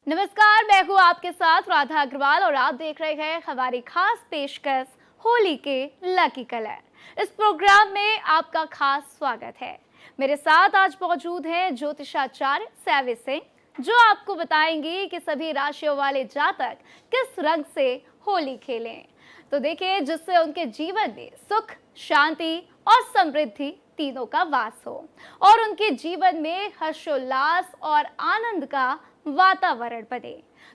नमस्कार, मैं हूँ आपके साथ राधा अग्रवाल और आप देख रहे हैं हमारी खास पेशकश होली के लकी कलर। इस प्रोग्राम में आपका खास स्वागत है। मेरे साथ आज मौजूद हैं ज्योतिषाचार्य सैवी सिंह, जो आपको बताएंगी कि सभी राशियों वाले जातक किस रंग से होली खेलें। तो देखिए, जिससे उनके जीवन में सुख, शांति और समृद्धि तीनों का वास हो और उनके जीवन में हर्षोल्लास और आनंद का वातावरण बने।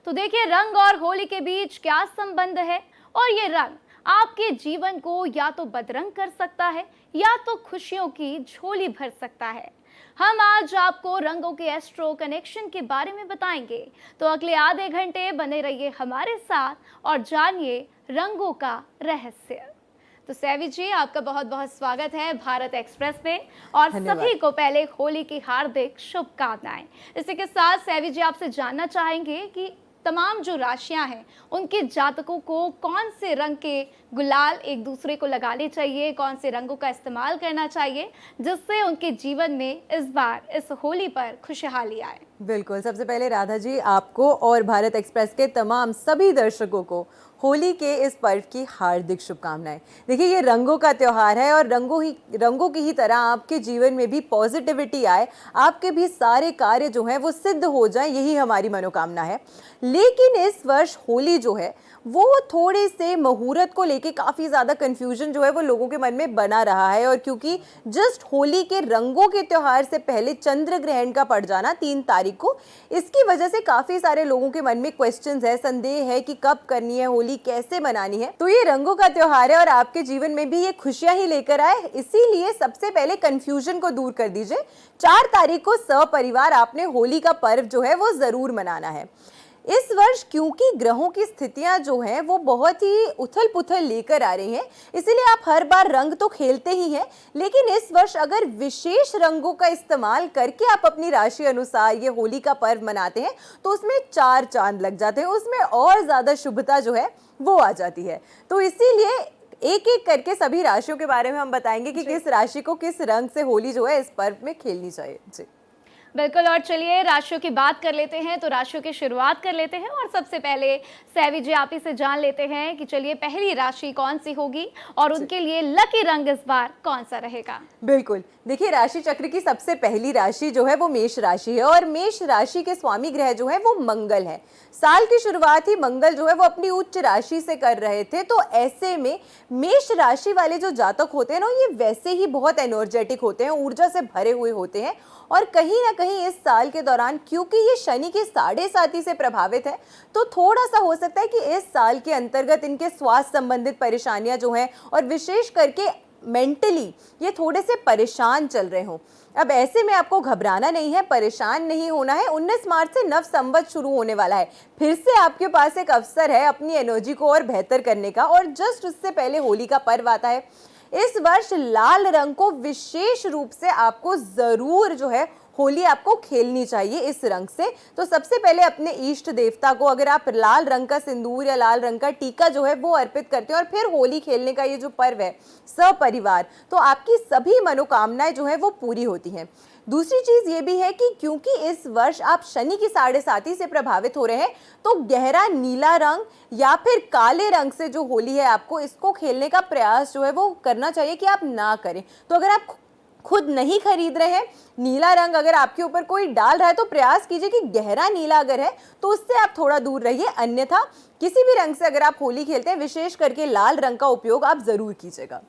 तो देखिए, रंग और होली के बीच क्या संबंध है और ये रंग आपके जीवन को या तो बदरंग कर सकता है या तो खुशियों की झोली भर सकता है। हम आज आपको रंगों के एस्ट्रो कनेक्शन के बारे में बताएंगे, तो अगले आधे घंटे बने रहिए हमारे साथ और जानिए रंगों का रहस्य। तो सैवी जी, आपका बहुत बहुत स्वागत है भारत एक्सप्रेस में और सभी को पहले होली की हार्दिक शुभकामनाएं। इसी के साथ सैवी जी, आपसे जानना चाहेंगे कि तमाम जो राशियां हैं उनके जातकों को कौन से रंग के गुलाल एक दूसरे को लगाने चाहिए, कौन से रंगों का इस्तेमाल करना चाहिए जिससे उनके जीवन में इस बार इस होली पर खुशहाली आए। बिल्कुल, सबसे पहले राधा जी, आपको और भारत एक्सप्रेस के तमाम सभी दर्शकों को होली के इस पर्व की हार्दिक शुभकामनाएं। देखिए, ये रंगों का त्यौहार है और रंगों की ही तरह आपके जीवन में भी पॉजिटिविटी आए, आपके भी सारे कार्य जो हैं वो सिद्ध हो जाएं, यही हमारी मनोकामना है। लेकिन इस वर्ष होली जो है वो थोड़े से मुहूर्त को लेके काफ़ी ज़्यादा कन्फ्यूजन जो है वो लोगों के मन में बना रहा है, और क्योंकि जस्ट होली के रंगों के त्यौहार से पहले चंद्र ग्रहण का पड़ जाना 3 तारीख को, इसकी वजह से काफ़ी सारे लोगों के मन में क्वेश्चंस है, संदेह है कि कब करनी है होली, कैसे मनानी है। तो ये रंगों का त्यौहार है और आपके जीवन में भी ये खुशियां ही लेकर आए, इसीलिए सबसे पहले कन्फ्यूजन को दूर कर दीजिए। 4 तारीख को सपरिवार आपने होली का पर्व जो है वो ज़रूर मनाना है। इस वर्ष क्योंकि ग्रहों की स्थितियां जो हैं वो बहुत ही उथल पुथल लेकर आ रही हैं, इसीलिए आप हर बार रंग तो खेलते ही हैं, लेकिन इस वर्ष अगर विशेष रंगों का इस्तेमाल करके आप अपनी राशि अनुसार ये होली का पर्व मनाते हैं तो उसमें 4 चांद लग जाते हैं, उसमें और ज़्यादा शुभता जो है वो आ जाती है। तो इसीलिए एक एक करके सभी राशियों के बारे में हम बताएंगे कि किस राशि को किस रंग से होली जो है इस पर्व में खेलनी चाहिए। जी बिल्कुल, और चलिए राशियों की बात कर लेते हैं। तो राशियों की शुरुआत कर लेते हैं और सबसे पहले सैवी जी, आप ही से जान लेते हैं कि चलिए पहली राशि कौन सी होगी और उनके लिए लकी रंग इस बार कौन सा रहेगा। बिल्कुल, देखिए, राशि चक्र की सबसे पहली राशि जो है वो मेष राशि है और मेष राशि के स्वामी ग्रह जो है वो मंगल है। साल की शुरुआत ही मंगल जो है वो अपनी उच्च राशि से कर रहे थे, तो ऐसे में मेष राशि वाले जो जातक होते हैं ना, ये वैसे ही बहुत एनर्जेटिक होते हैं, ऊर्जा से भरे हुए होते हैं। और कहीं ना कहीं इस साल के दौरान क्योंकि ये शनि के 7.5 से प्रभावित है, तो थोड़ा सा हो सकता है कि इस साल के अंतर्गत इनके स्वास्थ्य संबंधित परेशानियां जो हैं और विशेष करके मेंटली ये थोड़े से परेशान चल रहे हों। अब ऐसे में आपको घबराना नहीं है, परेशान नहीं होना है। 19 मार्च से नव संवत शुरू होने वाला है, फिर से आपके पास एक अवसर है अपनी एनर्जी को और बेहतर करने का, और जस्ट उससे पहले होली का पर्व आता है। इस वर्ष लाल रंग को विशेष रूप से आपको जरूर जो है होली आपको खेलनी चाहिए इस रंग से। तो सबसे पहले अपने इष्ट देवता को अगर आप लाल रंग का सिंदूर या लाल रंग का टीका जो है वो अर्पित करते हैं और फिर होली खेलने का ये जो पर्व है सपरिवार, तो आपकी सभी मनोकामनाएं जो है वो पूरी होती हैं। दूसरी चीज ये भी है कि क्योंकि इस वर्ष आप शनि की 7.5 से प्रभावित हो रहे हैं, तो गहरा नीला रंग या फिर काले रंग से जो होली है आपको इसको खेलने का प्रयास जो है वो करना चाहिए कि आप ना करें। तो अगर आप खुद नहीं खरीद रहे हैं, नीला रंग अगर आपके ऊपर कोई डाल रहा है, तो प्रयास कीजिए कि गहरा नीला अगर है तो उससे आप थोड़ा दूर रहिए, अन्यथा किसी भी रंग से अगर आप होली खेलते हैं, विशेष करके लाल रंग का उपयोग आप जरूर कीजिएगा।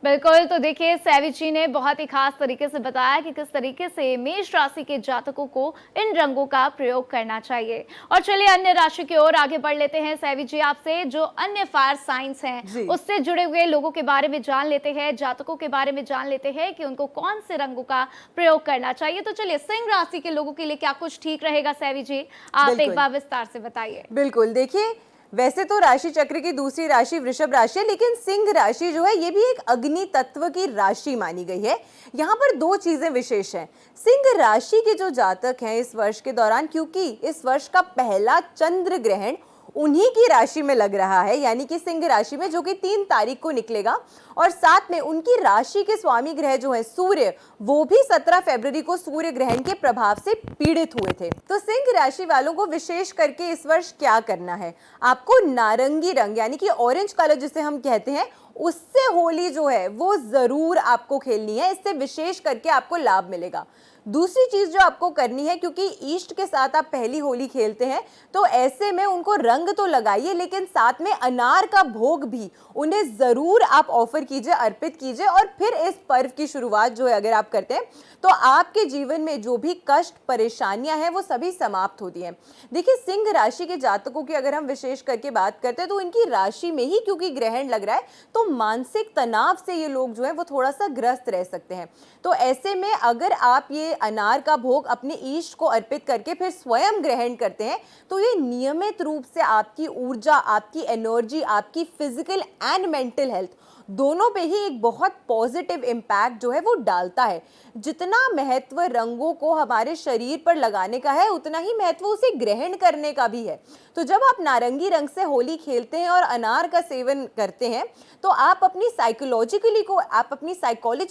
बिल्कुल, तो देखिए सैवी जी ने बहुत ही खास तरीके से बताया कि किस तरीके से मेष राशि के जातकों को इन रंगों का प्रयोग करना चाहिए। और चलिए अन्य राशि की ओर आगे बढ़ लेते हैं। सैवी जी, आपसे जो अन्य फायर साइंस हैं उससे जुड़े हुए लोगों के बारे में जान लेते हैं, जातकों के बारे में जान लेते हैं कि उनको कौन से रंगों का प्रयोग करना चाहिए। तो चलिए सिंह राशि के लोगों के लिए क्या कुछ ठीक रहेगा सैवी जी, आप एक बार विस्तार से बताइए। बिल्कुल, देखिए, वैसे तो राशि चक्र की दूसरी राशि वृषभ राशि है, लेकिन सिंह राशि जो है ये भी एक अग्नि तत्व की राशि मानी गई है। यहाँ पर 2 चीजें विशेष हैं। सिंह राशि के जो जातक हैं इस वर्ष के दौरान, क्योंकि इस वर्ष का पहला चंद्र ग्रहण उन्हीं की राशि में लग रहा है, यानी कि सिंह राशि में, जो कि 3 तारीख को निकलेगा। और साथ में उनकी राशि के स्वामी ग्रह जो है सूर्य, वो भी 17 फरवरी को सूर्य ग्रहण के प्रभाव से पीड़ित हुए थे। तो सिंह राशि वालों को विशेष करके इस वर्ष क्या करना है, आपको नारंगी रंग यानी कि ऑरेंज कलर जिसे हम कहते हैं, उससे होली जो है वो जरूर आपको खेलनी है। इससे विशेष करके आपको लाभ मिलेगा। दूसरी चीज जो आपको करनी है, क्योंकि ईष्ट के साथ आप पहली होली खेलते हैं, तो ऐसे में उनको रंग तो लगाइए, लेकिन साथ में अनार का भोग भी उन्हें जरूर आप ऑफर कीजिए, अर्पित कीजिए। और फिर इस पर्व की शुरुआत जो है अगर आप करते हैं, तो आपके जीवन में जो भी कष्ट परेशानियां हैं वो सभी समाप्त होती हैं। देखिए, सिंह राशि के जातकों की अगर हम विशेष करके बात करते हैं, तो इनकी राशि में ही क्योंकि ग्रहण लग रहा है, तो मानसिक तनाव से ये लोग जो है वो थोड़ा सा ग्रस्त रह सकते हैं। तो ऐसे में अगर आप ये अनार का भोग अपने ईष्ट को अर्पित करके फिर स्वयं ग्रहण करते हैं, तो ये नियमित रूप से आपकी ऊर्जा, आपकी एनर्जी, आपकी फिजिकल एंड मेंटल हेल्थ दोनों पे ही एक बहुत पॉजिटिव इम्पैक्ट जो है वो डालता है। जितना महत्व रंगों को हमारे शरीर पर लगाने का है, उतना ही महत्व उसे ग्रहण करने का भी है। तो जब आप नारंगी रंग से होली खेलते हैं और अनार का सेवन करते हैं, तो आप अपनी साइकोलॉजी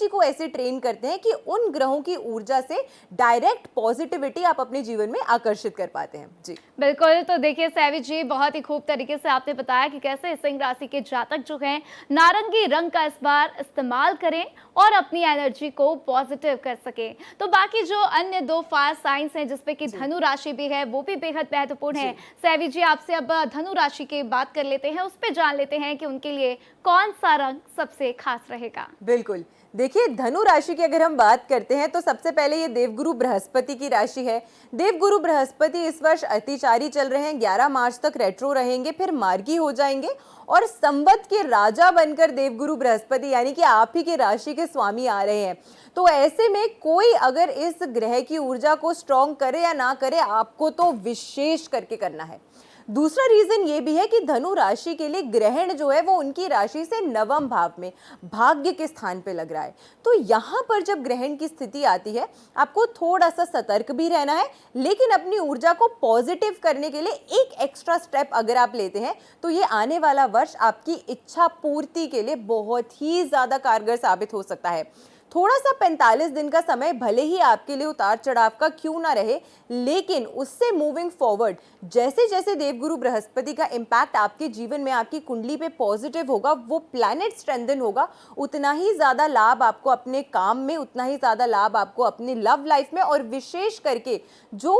को ऐसे ट्रेन करते हैं कि उन ग्रहों की ऊर्जा से डायरेक्ट पॉजिटिविटी आप अपने जीवन में आकर्षित कर पाते हैं। जी बिल्कुल। तो देखिए सैवी जी, बहुत ही खूब तरीके से आपने बताया कि कैसे सिंह राशि के जातक जो हैं नारंगी रंग का इस बार इस्तेमाल करें और अपनी एनर्जी को पॉजिटिव कर सकें। तो बाकी जो अन्य 2 फायर साइंस हैं, जिसपे कि धनु राशि भी है, वो भी बेहद महत्वपूर्ण है। सैवी जी, आपसे अब धनु राशि की बात कर लेते हैं, उस पे जान लेते हैं कि उनके लिए कौन सा रंग सबसे खास रहेगा। बिल्कुल। देखिए, धनु राशि की अगर हम बात करते हैं, तो सबसे पहले ये देवगुरु बृहस्पति की राशि है। देवगुरु बृहस्पति इस वर्ष अतिचारी चल रहे हैं, 11 मार्च तक रेट्रो रहेंगे, फिर मार्गी हो जाएंगे और संवत के राजा बनकर देवगुरु बृहस्पति यानी कि आप ही के राशि के स्वामी आ रहे हैं। तो ऐसे में कोई अगर इस ग्रह की ऊर्जा को स्ट्रॉन्ग करे या ना करे, आपको तो विशेष करके करना है। दूसरा रीजन ये भी है कि धनु राशि के लिए ग्रहण जो है वो उनकी राशि से 9वें भाव में भाग्य के स्थान पे लग रहा है। तो यहाँ पर जब ग्रहण की स्थिति आती है, आपको थोड़ा सा सतर्क भी रहना है, लेकिन अपनी ऊर्जा को पॉजिटिव करने के लिए एक एक्स्ट्रा स्टेप अगर आप लेते हैं, तो ये आने वाला वर्ष आपकी इच्छा पूर्ति के लिए बहुत ही ज्यादा कारगर साबित हो सकता है। थोड़ा सा 45 दिन का समय भले ही आपके लिए उतार चढ़ाव का क्यों ना रहे, लेकिन उससे मूविंग फॉरवर्ड जैसे जैसे देवगुरु बृहस्पति का इम्पैक्ट आपके जीवन में, आपकी कुंडली पे पॉजिटिव होगा, वो प्लैनेट स्ट्रेंथन होगा, उतना ही ज़्यादा लाभ आपको अपने काम में, उतना ही ज़्यादा लाभ आपको अपनी लव लाइफ में। और विशेष करके जो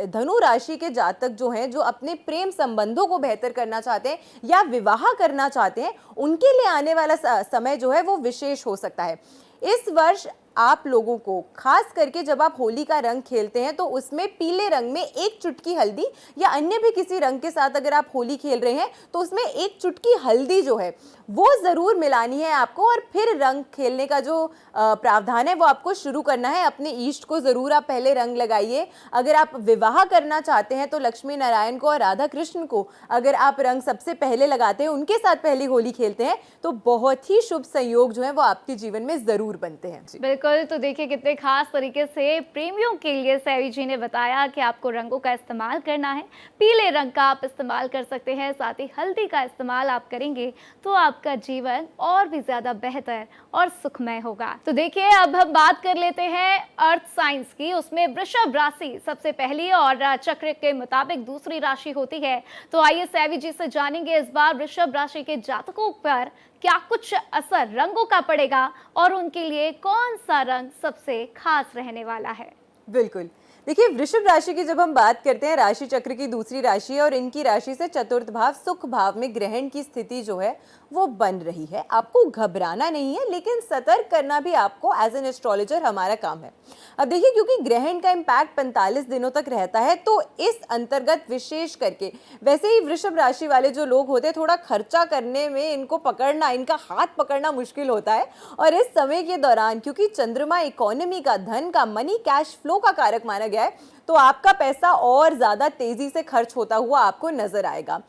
धनु राशि के जातक जो हैं, जो अपने प्रेम संबंधों को बेहतर करना चाहते हैं या विवाह करना चाहते हैं, उनके लिए आने वाला समय जो है वो विशेष हो सकता है। इस वर्ष आप लोगों को खास करके जब आप होली का रंग खेलते हैं, तो उसमें पीले रंग में एक चुटकी हल्दी या अन्य भी किसी रंग के साथ अगर आप होली खेल रहे हैं, तो उसमें एक चुटकी हल्दी जो है वो ज़रूर मिलानी है आपको। और फिर रंग खेलने का जो प्रावधान है वो आपको शुरू करना है। अपने ईष्ट को ज़रूर आप पहले रंग लगाइए। अगर आप विवाह करना चाहते हैं, तो लक्ष्मी नारायण को और राधा कृष्ण को अगर आप रंग सबसे पहले लगाते हैं, उनके साथ पहली होली खेलते हैं, तो बहुत ही शुभ संयोग जो है वो आपके जीवन में ज़रूर बनते हैं। बिल्कुल। तो देखिए कितने खास तरीके से प्रेमियों के लिए सैवी जी ने बताया कि आपको रंगों का इस्तेमाल करना है। पीले रंग का आप इस्तेमाल कर सकते हैं, साथ ही हल्दी का इस्तेमाल आप करेंगे तो आपका जीवन और भी ज्यादा बेहतर और सुखमय होगा। तो देखिए, अब हम बात कर लेते हैं अर्थ साइंस की। उसमें वृषभ राशि सबसे पहली और चक्र के मुताबिक दूसरी राशि होती है। तो आइए सैवी जी से जानेंगे इस बार वृषभ राशि के जातकों पर क्या कुछ असर रंगों का पड़ेगा और उनके लिए कौन सा रंग सबसे खास रहने वाला है। बिल्कुल। देखिए, वृषभ राशि की जब हम बात करते हैं, राशि चक्र की दूसरी राशि है और इनकी राशि से चतुर्थ भाव सुख भाव में ग्रहण की स्थिति जो है वो बन रही है। आपको घबराना नहीं है, लेकिन सतर्क करना भी आपको एज एन एस्ट्रोलॉजर हमारा काम है। अब देखिए, क्योंकि ग्रहण का इम्पैक्ट 45 दिनों तक रहता है, तो इस अंतर्गत विशेष करके वैसे ही वृषभ राशि वाले जो लोग होते हैं, थोड़ा खर्चा करने में इनको पकड़ना, इनका हाथ पकड़ना मुश्किल होता है। और इस समय के दौरान क्योंकि चंद्रमा इकोनॉमी का, धन का, मनी कैश फ्लो का कारक माना गया है, तो आपका पैसा और ज्यादा तेजी से खर्च होता हुआ आपको नजर आएगा।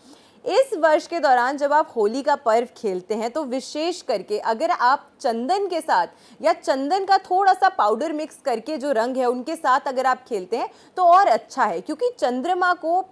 इस वर्ष के दौरान जब आप होली का पर्व खेलते हैं तो विशेष करके अगर आप चंदन के साथ या चंदन का थोड़ा सा पाउडर मिक्स करके जो रंग है उनके साथ अगर आप खेलते हैं तो और अच्छा है, क्योंकि चंद्रमा को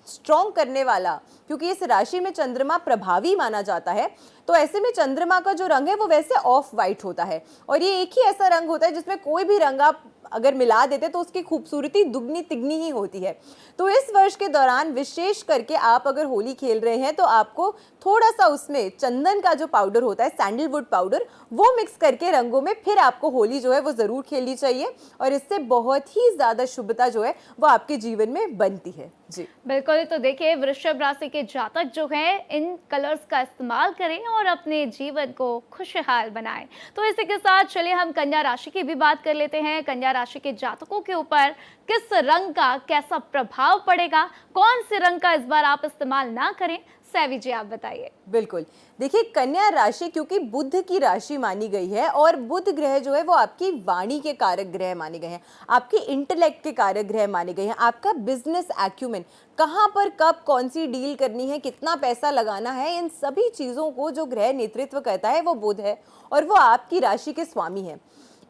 स्ट्रॉन्ग करने वाला, क्योंकि इस राशि में चंद्रमा प्रभावी माना जाता है, तो ऐसे में चंद्रमा का जो रंग है वो वैसे ऑफ वाइट होता है और ये एक ही ऐसा रंग होता है जिसमें कोई भी रंग आप अगर मिला देते तो उसकी खूबसूरती दुगनी तिगनी ही होती है। तो इस वर्ष के दौरान विशेष करके आप अगर होली खेल रहे हैं तो आपको थोड़ा सा उसमें चंदन का जो पाउडर होता है, सैंडलवुड पाउडर, वो मिक्स करके रंगों में फिर आपको होली जो है वो ज़रूर खेलनी चाहिए और इससे बहुत ही ज़्यादा शुभता जो है वो आपके जीवन में बनती है। जी बिल्कुल। तो देखिए, वृषभ राशि के जातक जो हैं इन कलर्स का इस्तेमाल करें और अपने जीवन को खुशहाल बनाएं। तो इसी के साथ चलिए हम कन्या राशि की भी बात कर लेते हैं। कन्या राशि के जातकों के ऊपर किस रंग का कैसा प्रभाव पड़ेगा, कौन से रंग का इस बार आप इस्तेमाल ना करें, सैवी जी आप बताइए। बिल्कुल, देखिए कन्या राशि क्योंकि बुध की राशि मानी गई है और बुध ग्रह जो है वो आपकी वाणी के कारक ग्रह माने गए हैं, आपके इंटेलेक्ट के कारक ग्रह माने गए हैं, आपका बिजनेस एक्यूमेन, कहाँ पर कब कौन सी डील करनी है, कितना पैसा लगाना है, इन सभी चीज़ों को जो ग्रह नेतृत्व करता है वो बुध है और वो आपकी राशि के स्वामी है।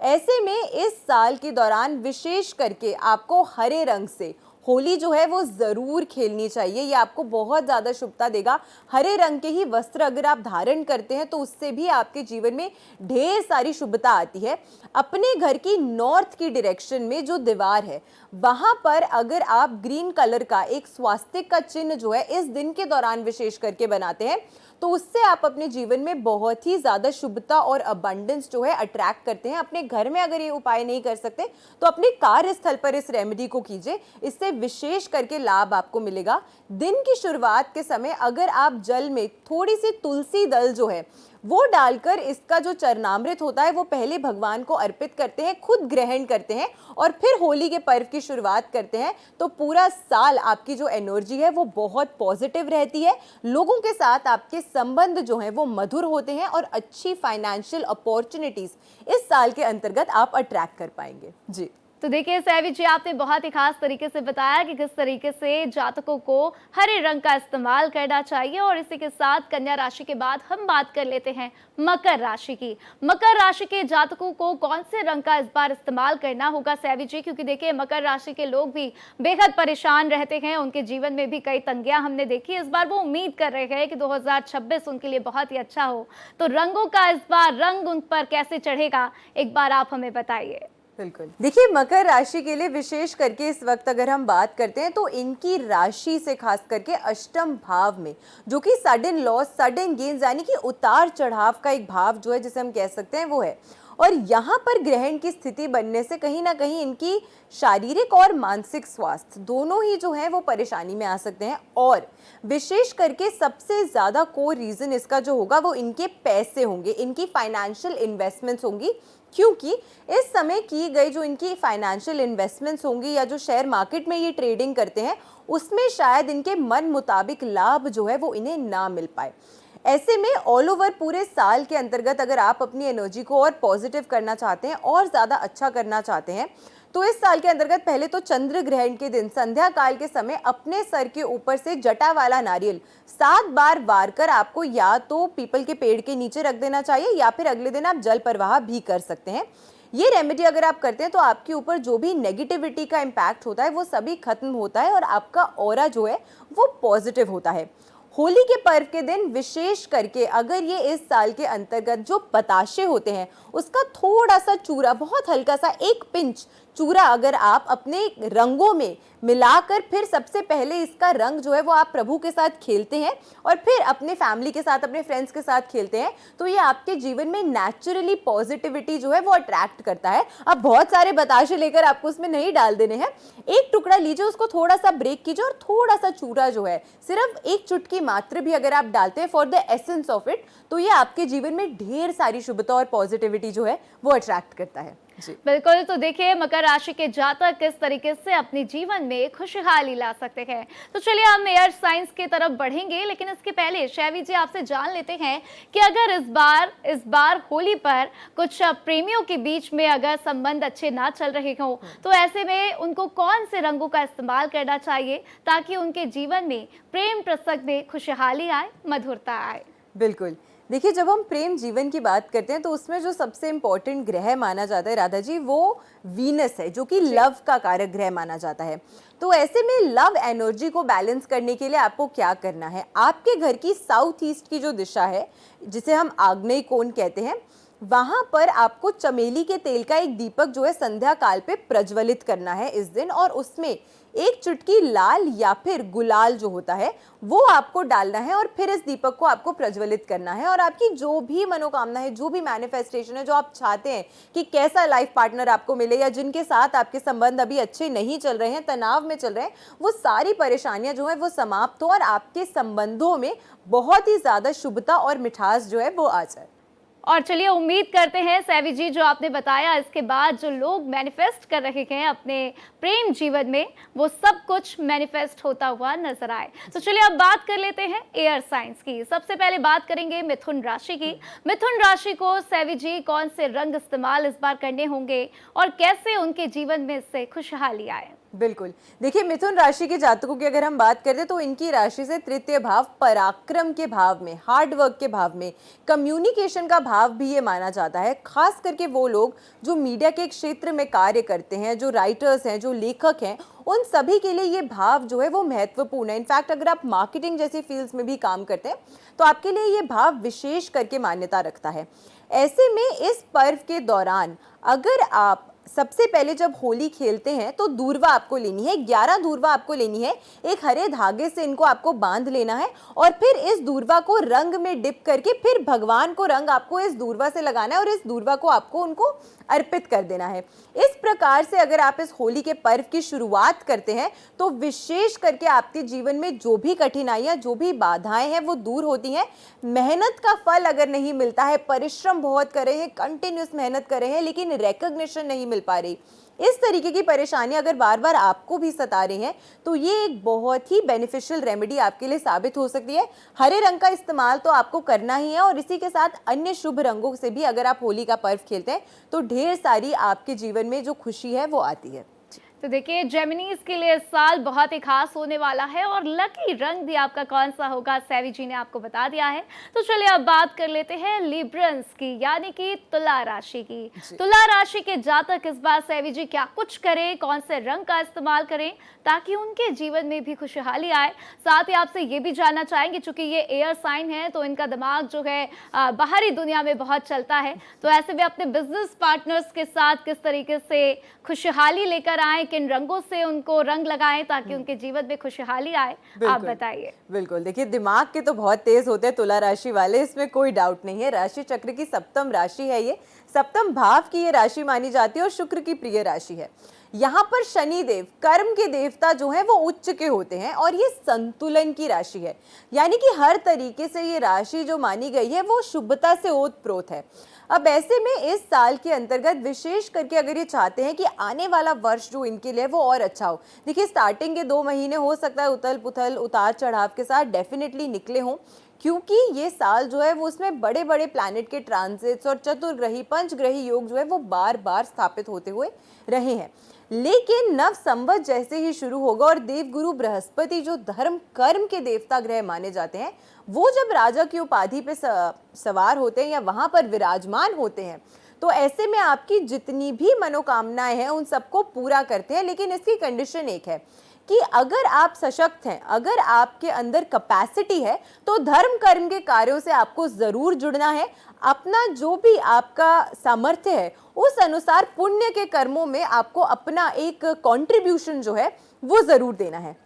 ऐसे में इस साल के दौरान विशेष करके आपको हरे रंग से होली जो है वो ज़रूर खेलनी चाहिए, ये आपको बहुत ज़्यादा शुभता देगा। हरे रंग के ही वस्त्र अगर आप धारण करते हैं तो उससे भी आपके जीवन में ढेर सारी शुभता आती है। अपने घर की नॉर्थ की डायरेक्शन में जो दीवार है वहाँ पर अगर आप ग्रीन कलर का एक स्वास्तिक का चिन्ह जो है इस दिन के दौरान विशेष करके बनाते हैं तो उससे आप अपने जीवन में बहुत ही ज़्यादा शुभता और अबंडेंस जो है अट्रैक्ट करते हैं। अपने घर में अगर ये उपाय नहीं कर सकते तो अपने कार्यस्थल पर इस रेमेडी को कीजिए, इससे विशेष करके लाभ आपको मिलेगा। दिन की शुरुआत के समय अगर आप जल में थोड़ी सी तुलसी दल जो है वो डालकर इसका जो चरणामृत होता है वो पहले भगवान को अर्पित करते हैं, खुद ग्रहण करते हैं और फिर होली के पर्व की शुरुआत करते हैं तो पूरा साल आपकी जो एनर्जी है वो बहुत पॉजिटिव रहती है। लोगों के साथ आपके संबंध जो हैं वो मधुर होते हैं और अच्छी फाइनेंशियल अपॉर्चुनिटीज इस साल के अंतर्गत आप अट्रैक्ट कर पाएंगे। जी तो देखिए सैवी जी, आपने बहुत ही खास तरीके से बताया कि किस तरीके से जातकों को हरे रंग का इस्तेमाल करना चाहिए। और इसी के साथ कन्या राशि के बाद हम बात कर लेते हैं मकर राशि की। मकर राशि के जातकों को कौन से रंग का इस बार इस्तेमाल करना होगा सैवी जी? क्योंकि देखिए मकर राशि के लोग भी बेहद परेशान रहते हैं, उनके जीवन में भी कई तंगियां हमने देखी। इस बार वो उम्मीद कर रहे हैं कि 2026 उनके लिए बहुत ही अच्छा हो, तो रंगों का इस बार रंग उन पर कैसे चढ़ेगा, एक बार आप हमें बताइए। बिल्कुल, देखिए मकर राशि के लिए विशेष करके इस वक्त अगर हम बात करते हैं तो इनकी राशि से खास करके अष्टम भाव में जो कि सडन लॉस, सडन गेन्स यानी कि उतार चढ़ाव का एक भाव जो है जिसे हम कह सकते हैं वो है। और यहाँ पर ग्रहण की स्थिति बनने से कहीं ना कहीं इनकी शारीरिक और मानसिक स्वास्थ्य दोनों ही जो है वो परेशानी में आ सकते हैं। और विशेष करके सबसे ज़्यादा कोर रीज़न इसका जो होगा वो इनके पैसे होंगे, इनकी फाइनेंशियल इन्वेस्टमेंट्स होंगी, क्योंकि इस समय की गई जो इनकी फाइनेंशियल इन्वेस्टमेंट्स होंगी या जो शेयर मार्केट में ये ट्रेडिंग करते हैं उसमें शायद इनके मन मुताबिक लाभ जो है वो इन्हें ना मिल पाए। ऐसे में ऑल ओवर पूरे साल के अंतर्गत अगर आप अपनी एनर्जी को और पॉजिटिव करना चाहते हैं और ज़्यादा अच्छा करना चाहते हैं तो इस साल के अंतर्गत पहले तो चंद्र ग्रहण के दिन संध्या काल के समय अपने सर के ऊपर से जटा वाला नारियल 7 बार वार कर आपको या तो पीपल के पेड़ के नीचे रख देना चाहिए या फिर अगले दिन आप जल प्रवाह भी कर सकते हैं। ये रेमेडी अगर आप करते हैं तो आपके ऊपर जो भी नेगेटिविटी का इम्पैक्ट होता है वो सभी खत्म होता है और आपका ऑरा जो है वो पॉजिटिव होता है। होली के पर्व के दिन विशेष करके अगर ये इस साल के अंतर्गत जो बताशे होते हैं उसका थोड़ा सा चूरा, बहुत हल्का सा 1 पिंच चूरा अगर आप अपने रंगों में मिलाकर फिर सबसे पहले इसका रंग जो है वो आप प्रभु के साथ खेलते हैं और फिर अपने फैमिली के साथ, अपने फ्रेंड्स के साथ खेलते हैं तो ये आपके जीवन में नेचुरली पॉजिटिविटी जो है वो अट्रैक्ट करता है। अब बहुत सारे बताशे लेकर आपको उसमें नहीं डाल देने हैं, एक टुकड़ा लीजिए, उसको थोड़ा सा ब्रेक कीजिए और थोड़ा सा चूरा जो है सिर्फ 1 चुटकी मात्र भी अगर आप डालते हैं for the essence of it तो ये आपके जीवन में ढेर सारी शुभता और पॉजिटिविटी जो है वो अट्रैक्ट करता है। जी बिल्कुल। तो देखिए मकर राशि के जातक किस तरीके से अपने जीवन में खुशहाली ला सकते हैं। तो चलिए हम एयर साइंस की तरफ बढ़ेंगे, लेकिन इसके पहले शैवी जी आपसे जान लेते हैं कि अगर इस बार होली पर कुछ प्रेमियों के बीच में अगर संबंध अच्छे ना चल रहे हों, तो ऐसे में उनको कौन से रंगों का इस्तेमाल करना चाहिए ताकि उनके जीवन में प्रेम प्रसंग में खुशहाली आए, मधुरता आए। बिल्कुल। देखिए, जब हम प्रेम जीवन की बात करते हैं तो उसमें जो सबसे इम्पोर्टेंट ग्रह माना जाता है राधा जी, वो वीनस है, जो कि लव का कारक ग्रह माना जाता है। तो ऐसे में लव एनर्जी को बैलेंस करने के लिए आपको क्या करना है, आपके घर की साउथ ईस्ट की जो दिशा है, जिसे हम आग्नेय कोण कहते हैं, वहां पर आपको चमेली के तेल का एक दीपक जो है संध्या काल पे प्रज्वलित करना है इस दिन, और उसमें एक चुटकी लाल या फिर गुलाल जो होता है वो आपको डालना है, और फिर इस दीपक को आपको प्रज्वलित करना है। और आपकी जो भी मनोकामना है, जो भी मैनिफेस्टेशन है, जो आप चाहते हैं कि कैसा लाइफ पार्टनर आपको मिले, या जिनके साथ आपके संबंध अभी अच्छे नहीं चल रहे हैं, तनाव में चल रहे हैं, वो सारी परेशानियां जो है वो समाप्त हो और आपके संबंधों में बहुत ही ज्यादा शुभता और मिठास जो है वो आ जाए। और चलिए उम्मीद करते हैं सैवी जी, जो आपने बताया इसके बाद जो लोग मैनिफेस्ट कर रहे हैं अपने प्रेम जीवन में, वो सब कुछ मैनिफेस्ट होता हुआ नजर आए। तो चलिए अब बात कर लेते हैं एयर साइंस की। सबसे पहले बात करेंगे मिथुन राशि की। मिथुन राशि को सैवी जी कौन से रंग इस्तेमाल इस बार करने होंगे और कैसे उनके जीवन में इससे खुशहाली आए? बिल्कुल। देखिए, मिथुन राशि के जातकों की अगर हम बात करें तो इनकी राशि से तृतीय भाव पराक्रम के भाव में, हार्ड वर्क के भाव में, कम्युनिकेशन का भाव भी ये माना जाता है। खास करके वो लोग जो मीडिया के क्षेत्र में कार्य करते हैं, जो राइटर्स हैं, जो लेखक हैं, उन सभी के लिए ये भाव जो है वो महत्वपूर्ण है। इनफैक्ट अगर आप मार्केटिंग जैसी फील्ड्स में भी काम करते हैं तो आपके लिए ये भाव विशेष करके मान्यता रखता है। ऐसे में इस पर्व के दौरान अगर आप सबसे पहले जब होली खेलते हैं तो दूर्वा आपको लेनी है, 11 दूर्वा आपको लेनी है, एक हरे धागे से इनको आपको बांध लेना है, और फिर इस दूर्वा को रंग में डिप करके फिर भगवान को रंग आपको इस दूर्वा से लगाना है और इस दूर्वा को आपको उनको अर्पित कर देना है। इस प्रकार से अगर आप इस होली के पर्व की शुरुआत करते हैं तो विशेष करके आपके जीवन में जो भी कठिनाइयां, जो भी बाधाएं हैं वो दूर होती हैं। मेहनत का फल अगर नहीं मिलता है, परिश्रम बहुत कर रहे हैं, कंटिन्यूस मेहनत कर रहे हैं, लेकिन रिकॉग्निशन नहीं मिल पा रही, इस तरीके की परेशानी अगर बार बार आपको भी सता रही हैं तो ये एक बहुत ही बेनिफिशियल रेमेडी आपके लिए साबित हो सकती है। हरे रंग का इस्तेमाल तो आपको करना ही है, और इसी के साथ अन्य शुभ रंगों से भी अगर आप होली का पर्व खेलते हैं तो ढेर सारी आपके जीवन में जो खुशी है वो आती है। तो देखिए जेमिनीज के लिए इस साल बहुत ही खास होने वाला है, और लकी रंग भी आपका कौन सा होगा सैवी जी ने आपको बता दिया है। तो चलिए अब बात कर लेते हैं लिब्रंस की, यानी कि तुला राशि की। तुला राशि के जातक इस बार सैवी जी क्या कुछ करें, कौन से रंग का इस्तेमाल करें ताकि उनके जीवन में भी खुशहाली आए। साथ ही आपसे ये भी जानना चाहेंगे, चूंकि ये एयर साइन है तो इनका दिमाग जो है बाहरी दुनिया में बहुत चलता है, तो ऐसे में अपने बिजनेस पार्टनर्स के साथ किस तरीके से खुशहाली लेकर आए, किन रंगों से उनको रंग लगाएं ताकि उनके जीवन में खुशहाली आए, आप बताइए। बिल्कुल। देखिए, दिमाग के तो बहुत तेज होते हैं तुला राशि वाले, इसमें कोई डाउट नहीं है। राशि चक्र की सप्तम राशि है ये, सप्तम भाव की ये राशि मानी जाती है और शुक्र की प्रिय राशि है। यहाँ पर शनि देव, कर्म के देवता जो हैं वो उच्च के होते हैं, और ये संतुलन की राशि है, यानी कि हर तरीके से ये राशि जो मानी गई है वो शुभता से ओतप्रोत है। अब ऐसे में इस साल के अंतर्गत विशेष करके अगर ये चाहते हैं कि आने वाला वर्ष जो इनके लिए वो और अच्छा हो, देखिए स्टार्टिंग के 2 महीने हो सकता है उथल पुथल, उतार चढ़ाव के साथ डेफिनेटली निकले हों, क्योंकि ये साल जो है वो उसमें बड़े बड़े प्लैनेट के ट्रांजिट्स और चतुर्ग्रही पंचग्रही योग जो है वो बार बार स्थापित होते हुए रहे हैं। लेकिन नव संवत जैसे ही शुरू होगा और देवगुरु बृहस्पति जो धर्म कर्म के देवता ग्रह माने जाते हैं, वो जब राजा की उपाधि पे सवार होते हैं या वहां पर विराजमान होते हैं, तो ऐसे में आपकी जितनी भी मनोकामनाएं हैं उन सबको पूरा करते हैं। लेकिन इसकी कंडीशन एक है कि अगर आप सशक्त हैं, अगर आपके अंदर कैपेसिटी है, तो धर्म कर्म के कार्यों से आपको जरूर जुड़ना है। अपना जो भी आपका सामर्थ्य है उस अनुसार पुण्य के कर्मों में आपको अपना एक कंट्रीब्यूशन जो है वो जरूर देना है।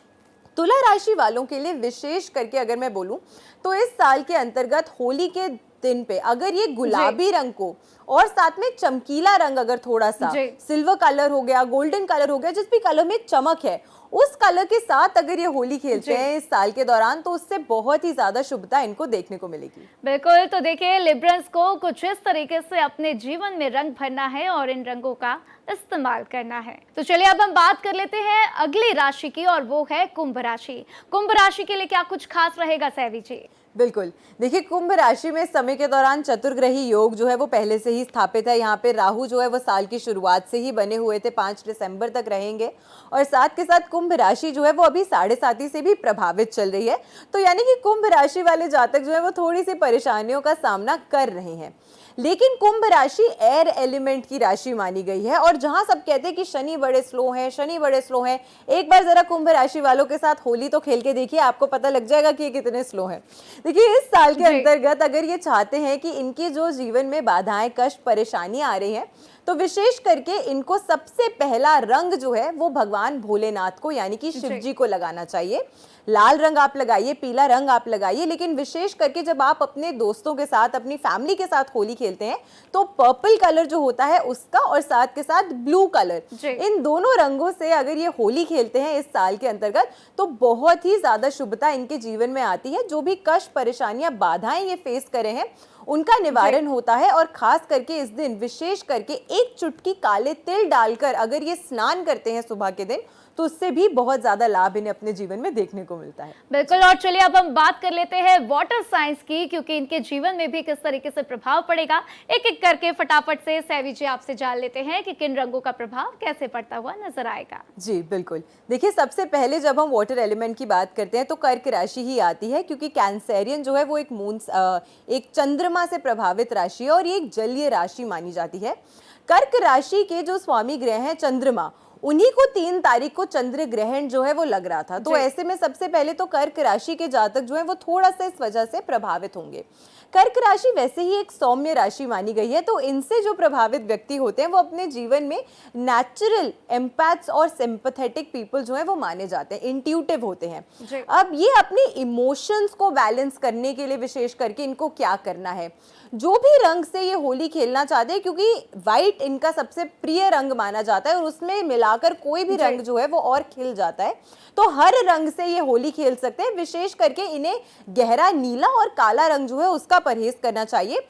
तुला राशि वालों के लिए विशेष करके अगर मैं बोलूं तो इस साल के अंतर्गत होली के दिन पे अगर ये गुलाबी रंग को और साथ में चमकीला रंग, अगर थोड़ा सा सिल्वर कलर हो गया, गोल्डन कलर हो गया, जिस भी कलर में चमक है, उस कलर के साथ अगर ये होली खेलते हैं इस साल के दौरान तो उससे बहुत ही ज्यादा शुभता इनको देखने को मिलेगी। बिल्कुल, तो देखिए लिब्रंस को कुछ इस तरीके से अपने जीवन में रंग भरना है और इन रंगों का इस्तेमाल करना है। तो चलिए अब हम बात कर लेते हैं अगली राशि की और वो है कुंभ राशि। कुंभ राशि के लिए क्या कुछ खास रहेगा सैवी जी? बिल्कुल, देखिए कुंभ राशि में समय के दौरान चतुर्ग्रही योग जो है वो पहले से ही स्थापित है। यहाँ पे राहु जो है वो साल की शुरुआत से ही बने हुए थे, 5 दिसंबर तक रहेंगे और साथ के साथ कुंभ राशि जो है वो अभी 7.5 से भी प्रभावित चल रही है। तो यानी कि कुंभ राशि वाले जातक जो है वो थोड़ी सी परेशानियों का सामना कर रहे हैं। लेकिन कुंभ राशि एयर एलिमेंट की राशि मानी गई है और जहां सब कहते हैं कि शनि बड़े स्लो हैं, शनि बड़े स्लो हैं, एक बार जरा कुंभ राशि वालों के साथ होली तो खेल के देखिए, आपको पता लग जाएगा कि ये कितने स्लो हैं। देखिए इस साल के अंतर्गत अगर ये चाहते हैं कि इनके जो जीवन में बाधाएं, कष्ट, परेशानी आ रही हैं तो विशेष करके इनको सबसे पहला रंग जो है वो भगवान भोलेनाथ को यानी कि शिव जी को लगाना चाहिए। लाल रंग आप लगाइए, पीला रंग आप लगाइए, लेकिन विशेष करके जब आप अपने दोस्तों के साथ, अपनी फैमिली के साथ होली खेलते हैं तो पर्पल कलर जो होता है उसका और साथ के साथ ब्लू कलर, इन दोनों रंगों से अगर ये होली खेलते हैं इस साल के अंतर्गत तो बहुत ही ज्यादा शुभता इनके जीवन में आती है। जो भी कष्ट, परेशानियां, बाधाएं ये फेस करे हैं उनका निवारण होता है और खास करके इस दिन विशेष करके एक चुटकी काले तिल डालकर अगर ये स्नान करते हैं सुबह के दिन तो उससे भी बहुत ज्यादा लाभ इन्हें अपने जीवन में देखने को मिलता है। बिल्कुल, और चलिए अब हम बात कर लेते हैं वाटर साइंस की, क्योंकि इनके जीवन में भी किस तरीके से प्रभाव पड़ेगा। एक एक करके फटाफट से सैवी जी आपसे जान लेते हैं कि किन रंगों का प्रभाव कैसे पड़ता हुआ नजर आएगा। जी बिल्कुल, देखिए सबसे पहले जब हम वाटर एलिमेंट की बात करते हैं तो कर्क राशि ही आती है, क्योंकि कैंसेरियन जो है वो एक चंद्रमा से प्रभावित राशि है और ये एक जलीय राशि मानी जाती है। कर्क राशि के जो स्वामी ग्रह हैं चंद्रमा, उन्हीं को 3 तारीख को चंद्र ग्रहण जो है वो लग रहा था। तो ऐसे में सबसे पहले तो कर्क राशि के जातक जो है वो थोड़ा सा इस वजह से प्रभावित होंगे। कर्क राशि वैसे ही एक सौम्य राशि मानी गई है, तो इनसे जो प्रभावित व्यक्ति होते हैं वो अपने जीवन में नेचुरल एम्पैथ्स और सिंपैथेटिक पीपल जो है वो माने जाते हैं, इंट्यूटिव होते हैं। अब ये अपने इमोशंस को बैलेंस करने के लिए विशेष करके इनको क्या करना है, जो भी रंग से ये होली खेलना चाहते हैं, क्योंकि व्हाइट इनका सबसे प्रिय रंग माना जाता है और उसमें मिलाकर कोई भी रंग जो है वो और खिल जाता है, तो हर रंग से ये होली खेल सकते हैं। विशेष करके इन्हें गहरा नीला और काला रंग जो है उसका परहेज करना चाहिए।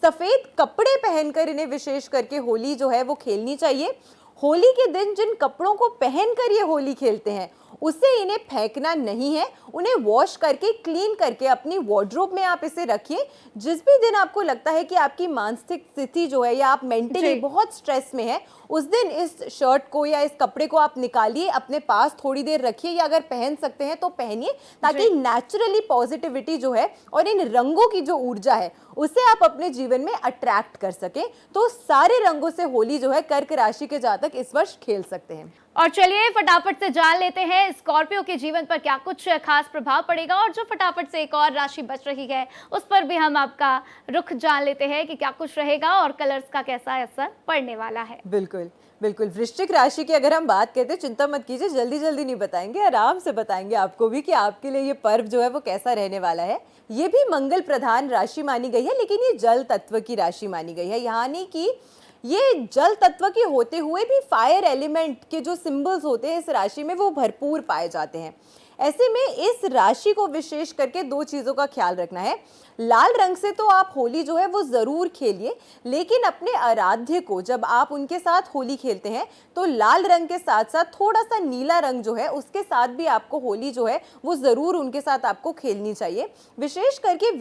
सफेद कपड़े पहनकर इन्हें विशेष करके होली जो है वो खेलनी चाहिए। होली के दिन जिन कपड़ों को पहनकर ये होली खेलते हैं उसे इन्हें फेंकना नहीं है, उन्हें वॉश करके, क्लीन करके अपनी वार्डरोब में आप इसे रखिए। जिस भी दिन आपको लगता है कि आपकी मानसिक स्थिति जो है या आप मेंटली बहुत स्ट्रेस में है, उस दिन इस शर्ट को या इस कपड़े को आप निकालिए, अपने पास थोड़ी देर रखिए या अगर पहन सकते हैं तो पहनिए, ताकि नेचुरली पॉजिटिविटी जो है और इन रंगों की जो ऊर्जा है उसे आप अपने जीवन में अट्रैक्ट कर सके। तो सारे रंगों से होली जो है कर्क राशि के जातक इस वर्ष खेल सकते हैं। और चलिए फटाफट से जान लेते हैं स्कॉर्पियो के जीवन पर क्या कुछ खास प्रभाव पड़ेगा, और जो फटाफट से एक और राशि बच रही है उस पर भी हम आपका रुख जान लेते हैं कि क्या कुछ रहेगा और कलर्स का कैसा असर पड़ने वाला है। बिल्कुल बिल्कुल, वृश्चिक राशि की अगर हम बात करते हैं, चिंता मत कीजिए, जल्दी जल्दी नहीं बताएंगे, आराम से बताएंगे आपको भी कि आपके लिए ये पर्व जो है वो कैसा रहने वाला है। ये भी मंगल प्रधान राशि मानी गई है, लेकिन ये जल तत्व की राशि मानी गई है, यानी कि ये जल तत्व के होते हुए भी फायर एलिमेंट के जो सिंबल्स होते हैं इस राशि में वो भरपूर पाए जाते हैं। ऐसे में इस राशि को विशेष करके 2 चीजों का ख्याल रखना है। लाल रंग से तो आप होली जो है वो जरूर खेलिए, लेकिन अपने आराध्य को जब आप उनके साथ होली खेलते हैं तो लाल रंग के साथ साथ थोड़ा सा नीला रंग जो है उसके साथ भी आपको होली जो है वो जरूर उनके साथ आपको खेलनी चाहिए। विशेष करके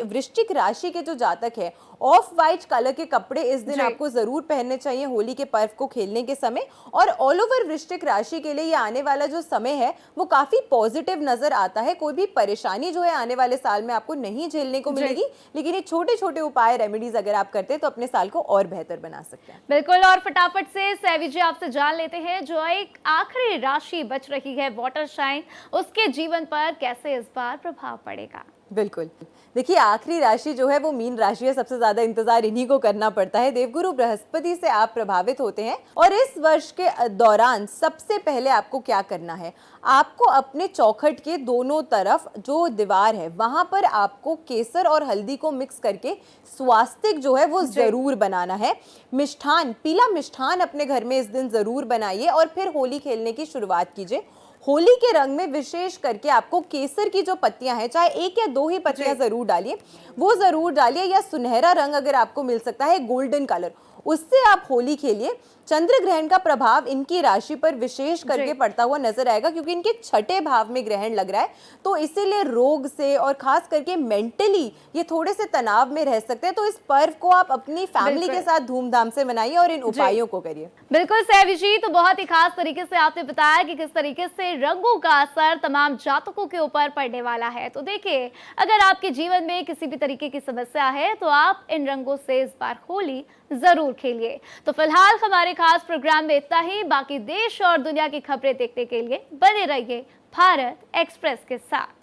वृश्चिक राशि के जो जातक है, ऑफ वाइट कलर के कपड़े इस दिन आपको जरूर पहनने चाहिए होली के पर्व को खेलने के समय। और ऑल ओवर वृश्चिक राशि के लिए ये आने वाला जो समय है वो काफी पॉजिटिव नजर आता है। कोई भी परेशानी जो है आने वाले साल में आपको नहीं झेलने को मिलेगी, लेकिन ये छोटे छोटे उपाय, रेमेडीज अगर आप करते हैं तो अपने साल को और बेहतर बना सकते हैं। बिल्कुल, और फटाफट से सैवी जी आपसे जान लेते हैं जो एक आखिरी राशि बच रही है वाटर साइन, उसके जीवन पर कैसे इस बार प्रभाव पड़ेगा। बिल्कुल, देखिए आखिरी राशि जो है वो मीन राशि है, सबसे ज्यादा इंतजार इन्हीं को करना पड़ता है। देवगुरु बृहस्पति से आप प्रभावित होते हैं और इस वर्ष के दौरान सबसे पहले आपको क्या करना है, आपको अपने चौखट के दोनों तरफ जो दीवार है वहां पर आपको केसर और हल्दी को मिक्स करके स्वास्तिक जो है वो जरूर बनाना है। मिष्ठान, पीला मिष्ठान अपने घर में इस दिन जरूर बनाइए और फिर होली खेलने की शुरुआत कीजिए। होली के रंग में विशेष करके आपको केसर की जो पत्तियां हैं, चाहे एक या दो ही पत्तियां जरूर डालिए, वो जरूर डालिए, या सुनहरा रंग अगर आपको मिल सकता है, गोल्डन कलर, उससे आप होली खेलिए। चंद्र ग्रहण का प्रभाव इनकी राशि पर विशेष करके पड़ता हुआ नजर आएगा, क्योंकि इनके छठे भाव में ग्रहण लग रहा है, तो इसीलिए रोग से और खास करके मेंटली ये थोड़े से तनाव में रह सकते हैं। तो इस पर्व को आप अपनी फैमिली के साथ धूमधाम से मनाइए और इन उपायों को करिए। बिल्कुल सैवी जी, तो बहुत ही खास तरीके से आपने बताया कि किस तरीके से रंगों का असर तमाम जातकों के ऊपर पड़ने वाला है। तो देखिए, अगर आपके जीवन में किसी भी तरीके की समस्या है तो आप इन रंगों से इस बार होली जरूर खेलिए। तो फिलहाल हमारे खास प्रोग्राम में इतना ही। बाकी देश और दुनिया की खबरें देखने के लिए बने रहिए भारत एक्सप्रेस के साथ।